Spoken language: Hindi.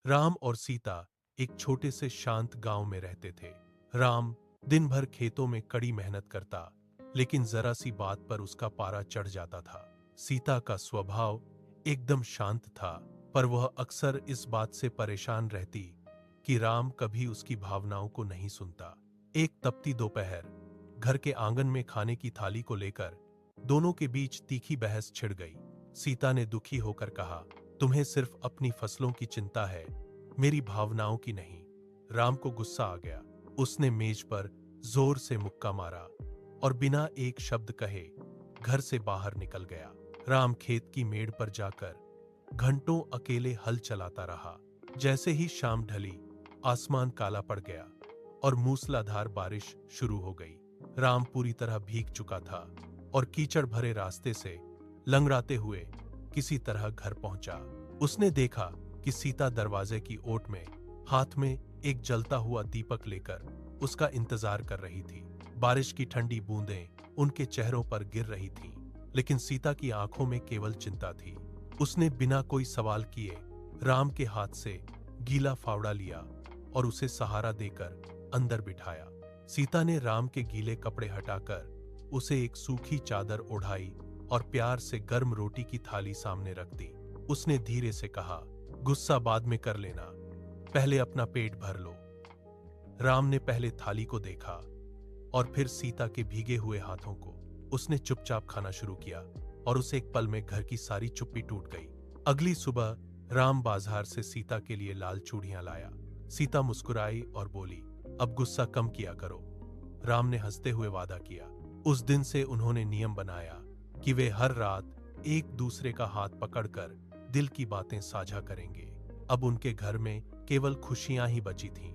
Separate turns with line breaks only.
राम और सीता एक छोटे से शांत गांव में रहते थे। राम दिन भर खेतों में कड़ी मेहनत करता, लेकिन जरा सी बात पर उसका पारा चढ़ जाता था। सीता का स्वभाव एकदम शांत था, पर वह अक्सर इस बात से परेशान रहती कि राम कभी उसकी भावनाओं को नहीं सुनता। एक तपती दोपहर घर के आंगन में खाने की थाली को लेकर दोनों के बीच तीखी बहस छिड़ गई। सीता ने दुखी होकर कहा, तुम्हें सिर्फ अपनी फसलों की चिंता है, मेरी भावनाओं की नहीं। राम को गुस्सा आ गया। उसने मेज पर जोर से मुक्का मारा और बिना एक शब्द कहे घर से बाहर निकल गया। राम खेत की मेड़ पर जाकर घंटों अकेले हल चलाता रहा। जैसे ही शाम ढली, आसमान काला पड़ गया और मूसलाधार बारिश शुरू हो गई। राम पूरी तरह भीग चुका था और कीचड़ भरे रास्ते से लंगड़ाते हुए किसी तरह घर पहुंचा। उसने देखा कि सीता दरवाजे की ओट में हाथ में एक जलता हुआ दीपक लेकर उसका इंतजार कर रही थी। बारिश की ठंडी बूंदें उनके चेहरों पर गिर रही थीं, लेकिन सीता की आंखों में केवल चिंता थी। उसने बिना कोई सवाल किए राम के हाथ से गीला फावड़ा लिया और उसे सहारा देकर अंदर बिठाया। सीता ने राम के गीले कपड़े हटाकर उसे एक सूखी चादर ओढ़ाई और प्यार से गर्म रोटी की थाली सामने रख दी। उसने धीरे से कहा, गुस्सा बाद में कर लेना, पहले अपना पेट भर लो। राम ने पहले थाली को देखा और फिर सीता के भीगे हुए हाथों को। उसने चुपचाप खाना शुरू किया और उसे एक पल में घर की सारी चुप्पी टूट गई। अगली सुबह राम बाजार से सीता के लिए लाल चूड़ियां लाया। सीता मुस्कुराई और बोली, अब गुस्सा कम किया करो। राम ने हंसते हुए वादा किया। उस दिन से उन्होंने नियम बनाया कि वे हर रात एक दूसरे का हाथ पकड़कर दिल की बातें साझा करेंगे। अब उनके घर में केवल खुशियां ही बची थीं।